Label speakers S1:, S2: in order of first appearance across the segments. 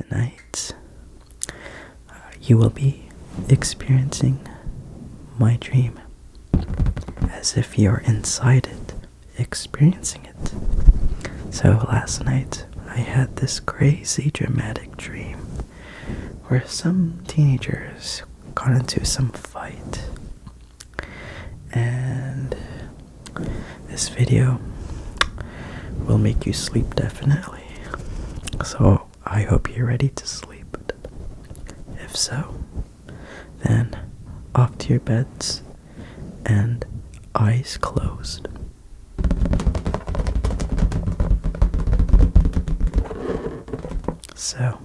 S1: Tonight, you will be experiencing my dream as if you're inside it, experiencing it. So last night, I had this crazy dramatic dream where some teenagers got into some fight. And this video will make you sleep definitely. So I hope you're ready to sleep. If so, then off to your beds and eyes closed. So,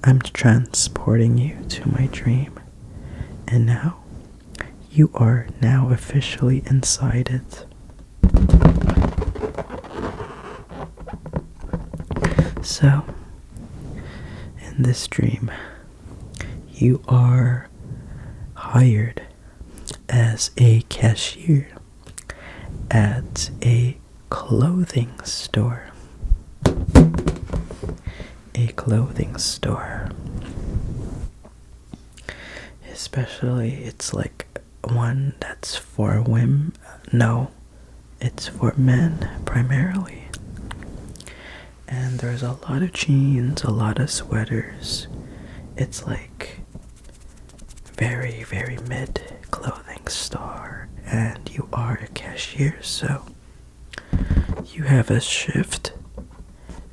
S1: I'm transporting you to my dream, and now you are now officially inside it. So, in this dream, you are hired as a cashier at a clothing store. A clothing store. Especially, it's like one that's for women. No, it's for men primarily. And there's a lot of jeans, a lot of sweaters. It's like very, very mid clothing store. And you are a cashier, so you have a shift.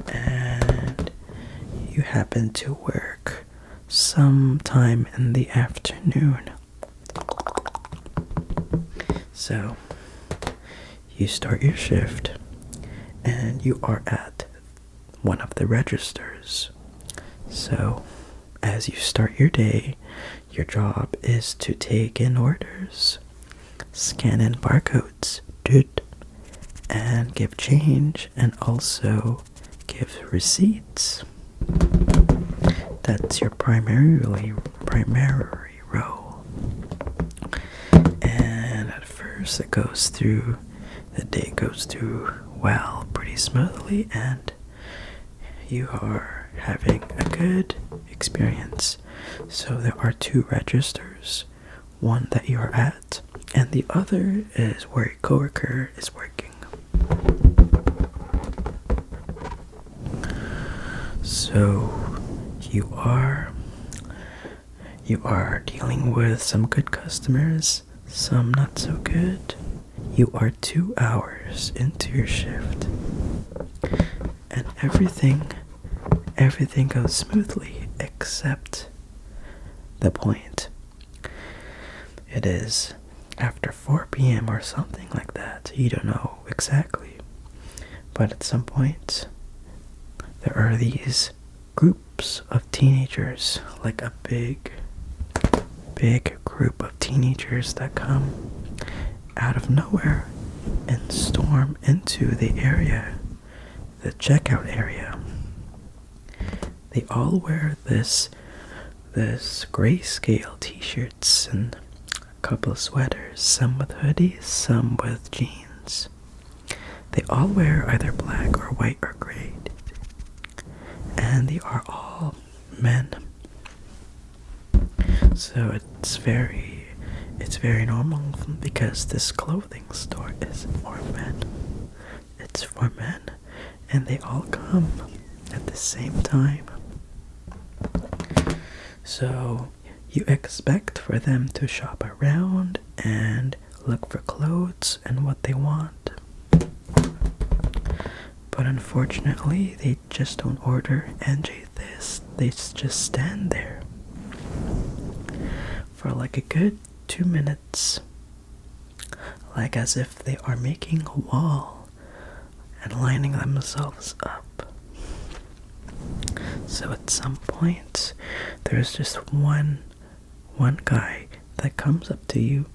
S1: And you happen to work sometime in the afternoon. So, you start your shift, and you are at one of the registers. So, as you start your day, your job is to take in orders, scan in barcodes, and give change, and also give receipts. That's your primary role. And at first the day goes through well, pretty smoothly, and you are having a good experience. So there are 2 registers, one that you are at, and the other is where a coworker is working. So you are dealing with some good customers, some not so good. You are 2 hours into your shift, and everything goes smoothly except the point. It is after 4 p.m. or something like that. You don't know exactly, but at some point there are these groups of teenagers, like a big group of teenagers that come out of nowhere and storm into the area, the checkout area. They all wear this grayscale t-shirts and a couple of sweaters, some with hoodies, some with jeans. They all wear either black or white or gray. And they are all men. So it's very normal because this clothing store is for men. It's for men, and they all come at the same time. So you expect for them to shop around and look for clothes and what they want. But unfortunately, they just don't order NJ this. They just stand there for like a good 2 minutes, like as if they are making a wall and lining themselves up. So at some point, there's just one guy that comes up to you,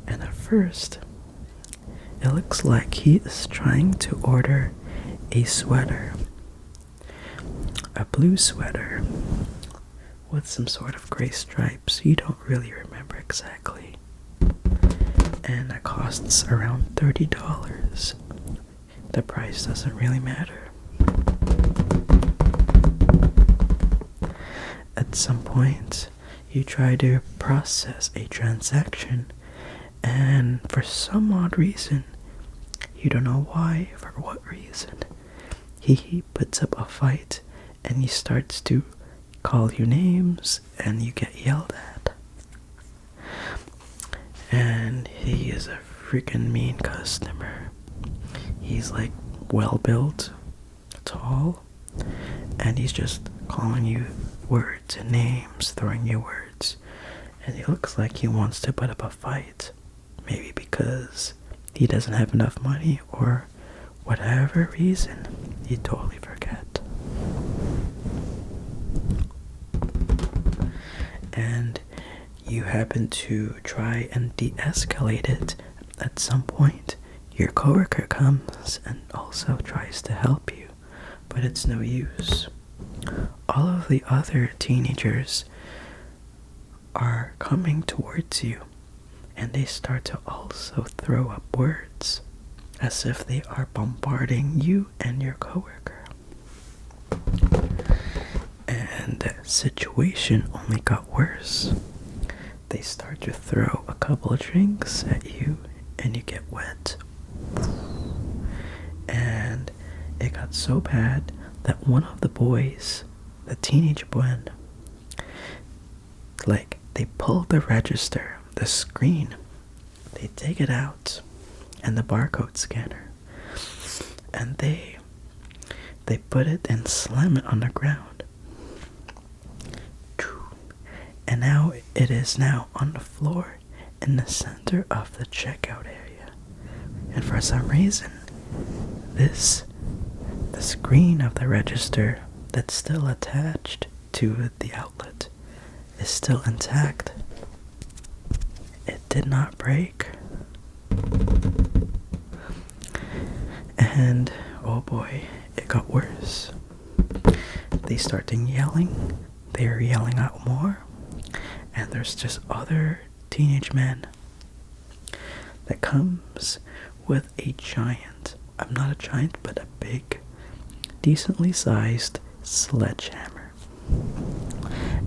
S1: and at first, it looks like he is trying to order a sweater, a blue sweater with some sort of gray stripes. You don't really remember exactly. And that costs around $30. The price doesn't really matter. at some point you try to process a transaction, and for some odd reason, you don't know why, for what reason, he puts up a fight and he starts to call you names and you get yelled at. And he is a freaking mean customer. He's like well built, tall, and he's just calling you words and names, throwing you words. And he looks like he wants to put up a fight. Maybe because he doesn't have enough money or whatever reason. You totally forget. And you happen to try and de-escalate it. At some point, your coworker comes and also tries to help you, but it's no use. All of the other teenagers are coming towards you, and they start to also throw up words as if they are bombarding you and your coworker. And the situation only got worse. They start to throw a couple of drinks at you and you get wet. And it got so bad that one of the boys, the teenage one, they pulled the register, the screen, they take it out, and the barcode scanner, and they put it and slam it on the ground. And now it is now on the floor in the center of the checkout area. And for some reason, the screen of the register that's still attached to the outlet is still intact. It did not break. And oh boy, it got worse. They started yelling. They are yelling out more. And there's just other teenage men that comes with a giant, I'm not a giant, but a big, decently sized sledgehammer.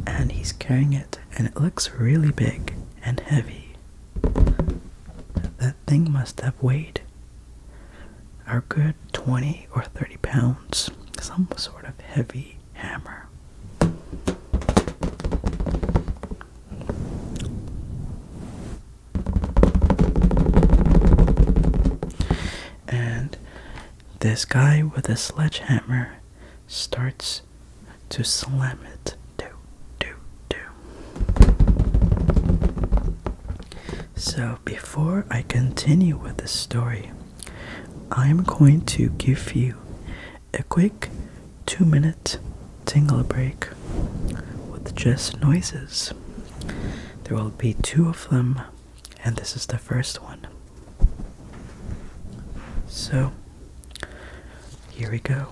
S1: And he's carrying it, and it looks really big and heavy. That thing must have weighed a good 20 or 30 pounds, some sort of heavy hammer. And this guy with a sledgehammer starts to slam it. So before I continue with the story, I'm going to give you a quick 2-minute tingle break with just noises. There will be 2 of them, and this is the first one. So, here we go.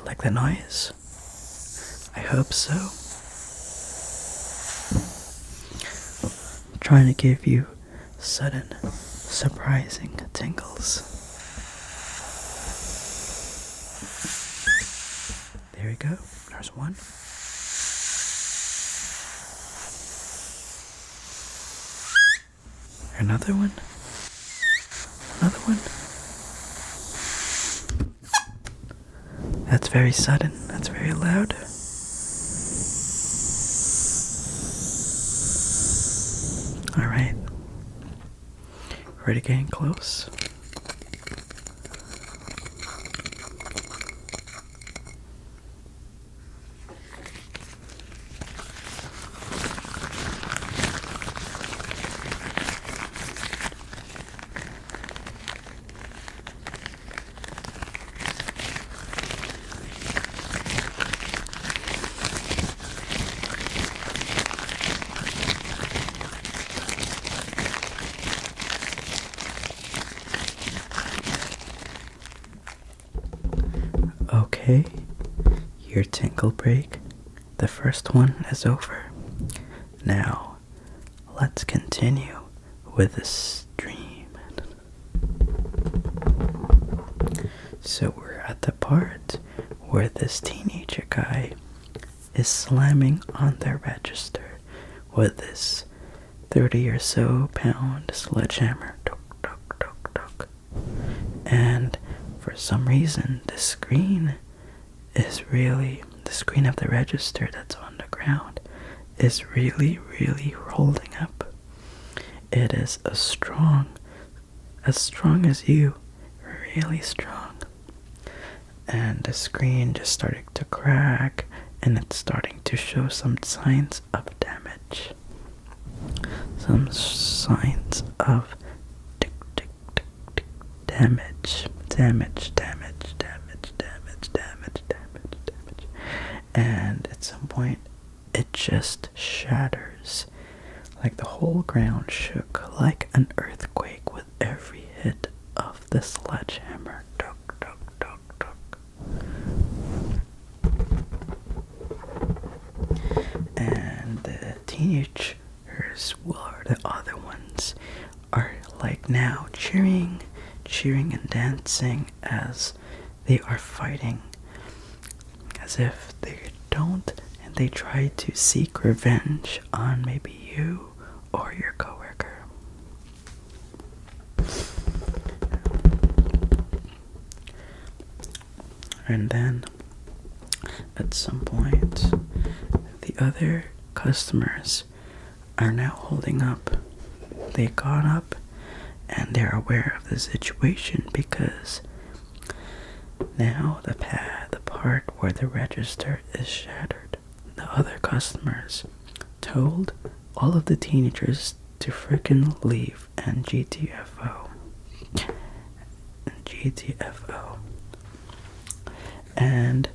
S1: Like the noise? I hope so. I'm trying to give you sudden, surprising tingles. There we go. There's one. Another one. Another one. That's very sudden. That's very loud. Alright. Already getting close. Okay, your tingle break, the first one is over. Now, let's continue with this dream. So we're at the part where this teenager guy is slamming on their register with this 30 or so pound sledgehammer. Tuk, tuk, tuk, tuk. And for some reason, the screen of the register that's on the ground is really holding up. It is as strong as you, really strong. And the screen just started to crack, and it's starting to show some signs of damage. Some signs of damage. And at some point, it just shatters. Like the whole ground shook like an earthquake with every hit of the sledgehammer. Tuk, tuk, tuk, tuk. And the teenagers, or the other ones, are like now cheering and dancing as they are fighting, as if they don't, and they try to seek revenge on maybe you or your coworker. And then at some point, the other customers are now holding up. They got up and they're aware of the situation, because now the part where the register is shattered, the other customers told all of the teenagers to frickin' leave and GTFO. And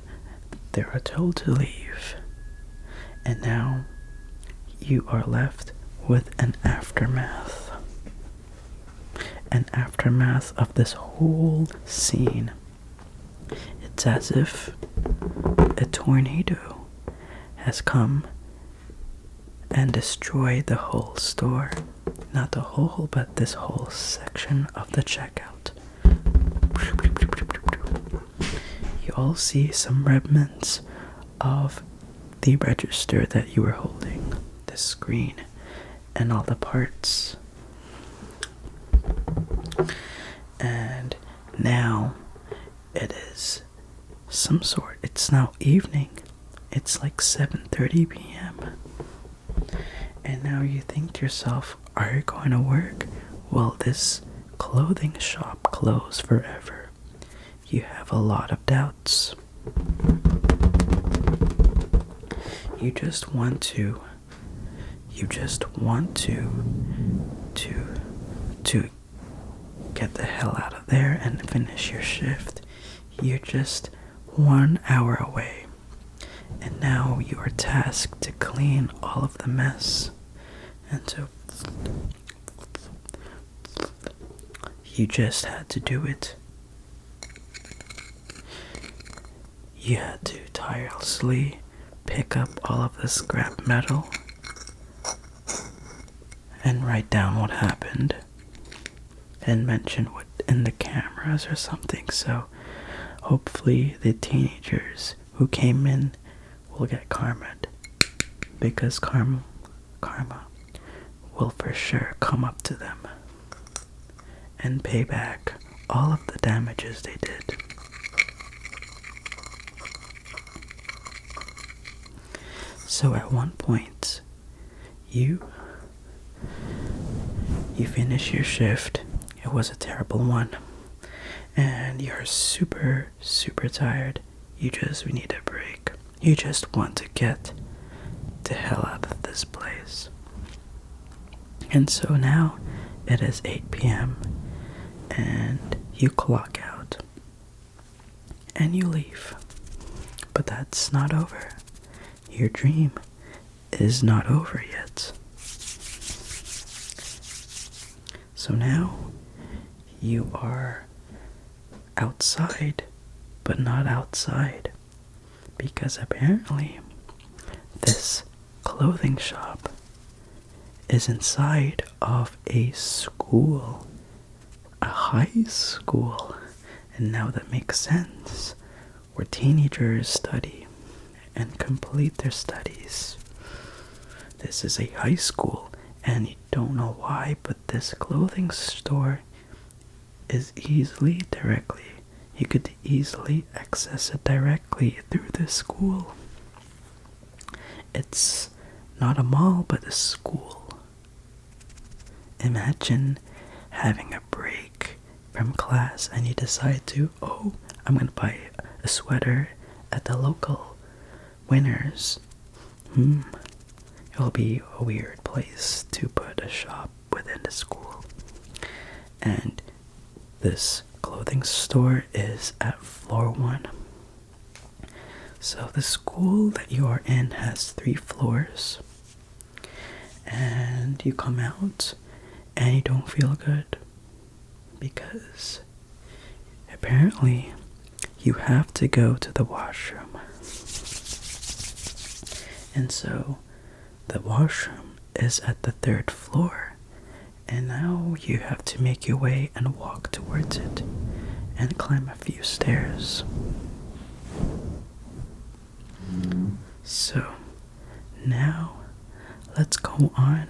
S1: they are told to leave. And now you are left with an aftermath. An aftermath of this whole scene. It's as if a tornado has come and destroyed the whole store. Not the whole, but this whole section of the checkout. You all see some remnants of the register that you were holding, the screen, and all the parts. And now it is it's now evening. It's like 7:30 p.m. And now you think to yourself, are you going to work? Will this clothing shop close forever? You have a lot of doubts. You just want to get the hell out of there and finish your shift. You're just 1 hour away, and now you are tasked to clean all of the mess. And so you just had to do it. You had to tirelessly pick up all of the scrap metal and write down what happened and mention what in the cameras or something, so hopefully the teenagers who came in will get karma'd, because karma will for sure come up to them and pay back all of the damages they did. So at one point, you finish your shift. It was a terrible one, and you're super tired. We need a break. You just want to get the hell out of this place. And so now it is 8 p.m. and you clock out and you leave. But that's not over. Your dream is not over yet. So now you are outside but not outside. Because apparently, this clothing shop is inside of a school, a high school. And now that makes sense, where teenagers study and complete their studies. This is a high school, and you don't know why, but this clothing store is you could easily access it directly through this school. It's not a mall, but a school. Imagine having a break from class and you decide to, I'm gonna buy a sweater at the local Winners. It'll be a weird place to put a shop within the school. And this clothing store is at floor 1. So the school that you are in has 3 floors. And you come out and you don't feel good. Because apparently you have to go to the washroom. And so the washroom is at the 3rd floor. And now you have to make your way and walk towards it and climb a few stairs. So now let's go on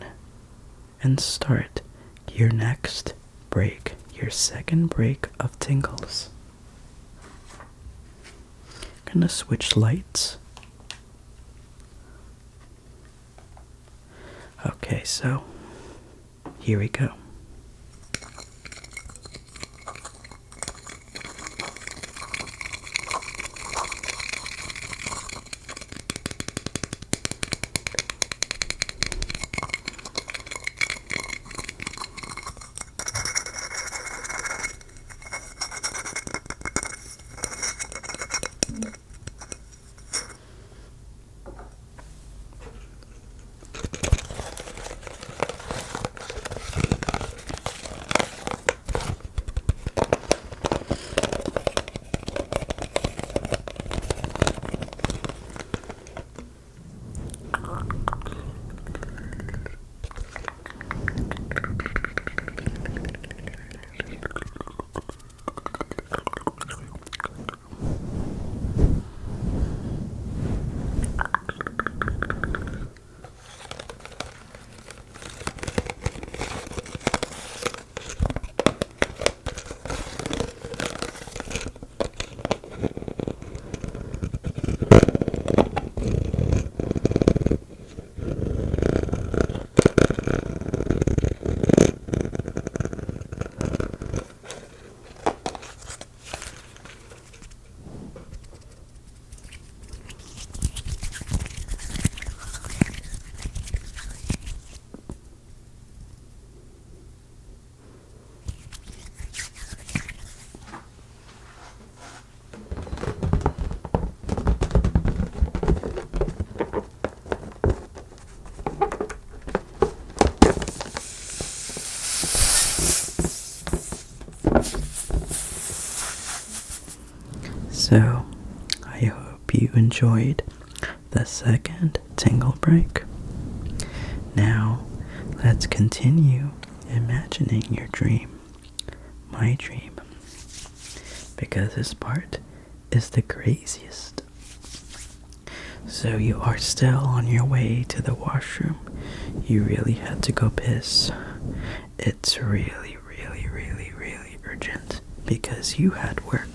S1: and start your next break, your second break of tingles. I'm gonna switch lights. Okay, so here we go. So, I hope you enjoyed the second tingle break. Now, let's continue imagining your dream, my dream, because this part is the craziest. So you are still on your way to the washroom. You really had to go piss. It's really, really, really, really urgent because you had work.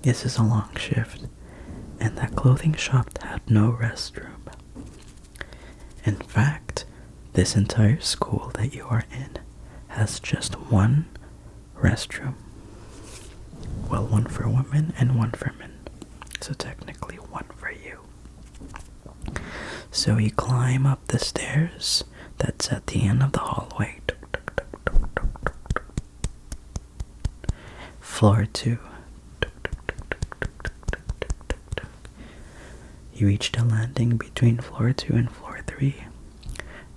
S1: This is a long shift, and that clothing shop had no restroom. In fact, this entire school that you are in has just one restroom. Well, one for women and one for men. So technically one for you. So you climb up the stairs that's at the end of the hallway. Floor 2. You reach the landing between floor 2 and floor 3.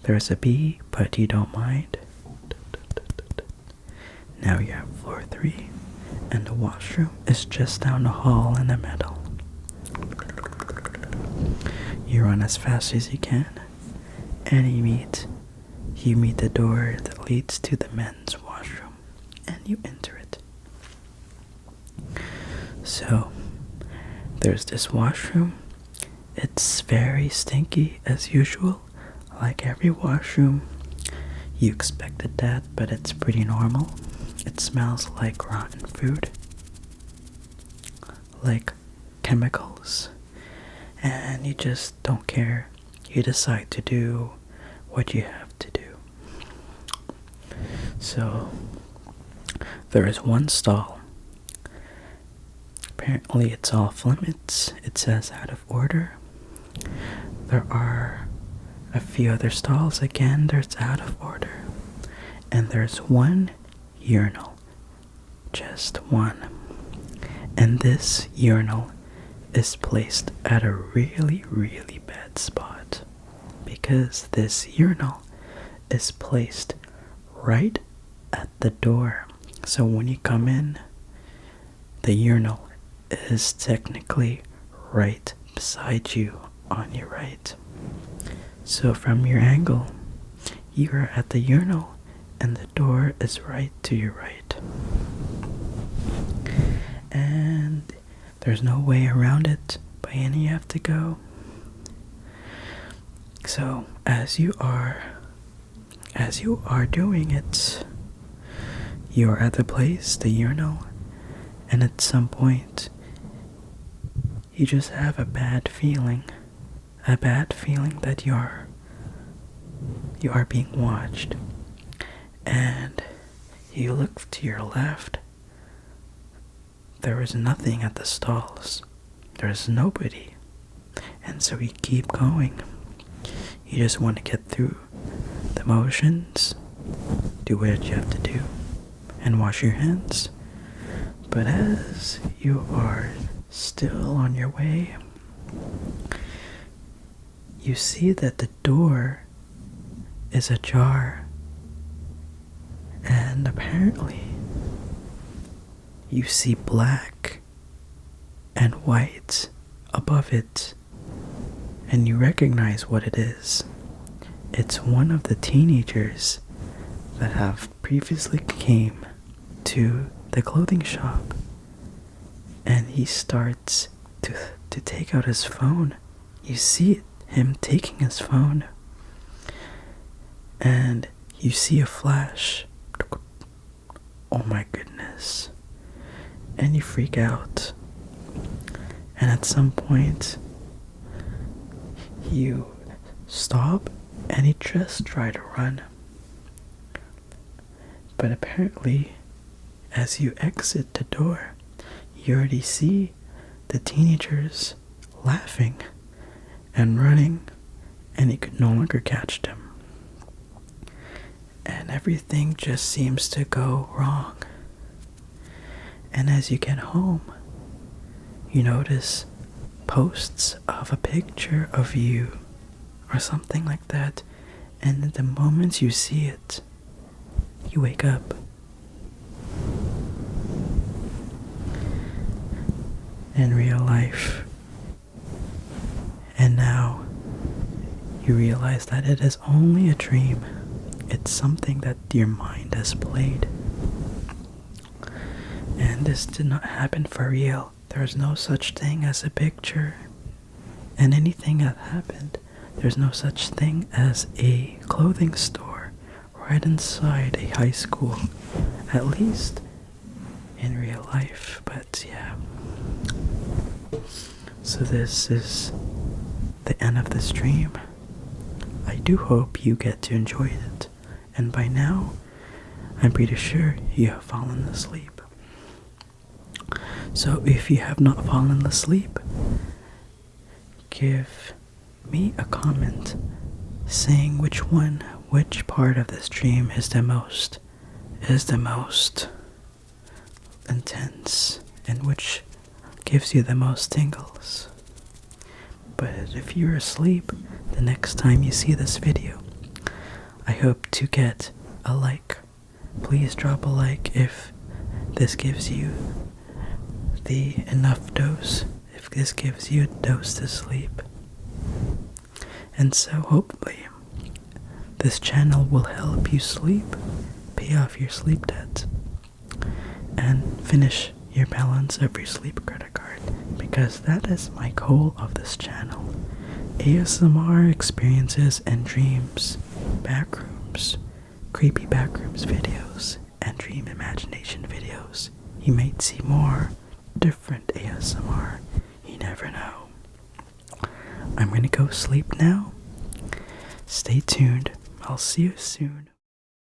S1: There's a bee, but you don't mind. Now you're at floor 3, and the washroom is just down the hall in the middle. You run as fast as you can, and you meet the door that leads to the men's washroom, and you enter it. So, there's this washroom. It's very stinky as usual, like every washroom. You expected that, but it's pretty normal. It smells like rotten food, like chemicals, and you just don't care. You decide to do what you have to do. So, there is one stall. Apparently it's off limits. It says out of order. There are a few other stalls, again, there's out of order. And there's one urinal. Just one. And this urinal is placed at a really, really bad spot. Because this urinal is placed right at the door. So when you come in, the urinal is technically right beside you on your right. So from your angle, you are at the urinal and the door is right to your right. And there's no way around it, but you have to go. So as you are doing it, you are at the place, the urinal, and at some point you just have a bad feeling that you are being watched. And you look to your left. There is nothing at the stalls. There's nobody. And so you keep going. You just want to get through the motions, do what you have to do, and wash your hands. But as you are still on your way, you see that the door is ajar, and apparently you see black and white above it, and you recognize what it is. It's one of the teenagers that have previously came to the clothing shop, and he starts to take out his phone. You see him taking his phone, and you see a flash. Oh my goodness. And you freak out. And at some point, you stop and you just try to run. But apparently, as you exit the door, you already see the teenagers laughing and running, and you could no longer catch them. And everything just seems to go wrong. And as you get home, you notice posts of a picture of you or something like that, and the moment you see it, you wake up. In real life. And now you realize that it is only a dream. It's something that your mind has played. And this did not happen for real. There's no such thing as a picture. And anything that happened, there's no such thing as a clothing store right inside a high school. At least in real life. But yeah. So this is the end of this dream. I do hope you get to enjoy it. And by now, I'm pretty sure you have fallen asleep. So if you have not fallen asleep, give me a comment saying which part of this dream is the most intense and which gives you the most tingles. But if you're asleep the next time you see this video, I hope to get a like. Please drop a like if this gives you the enough dose, if this gives you a dose to sleep. And so hopefully this channel will help you sleep, pay off your sleep debts, and finish your balance of your sleep credit card, because that is my goal of this channel. ASMR experiences and dreams, backrooms, creepy backrooms videos, and dream imagination videos. You might see more different ASMR, you never know. I'm gonna go sleep now. Stay tuned, I'll see you soon.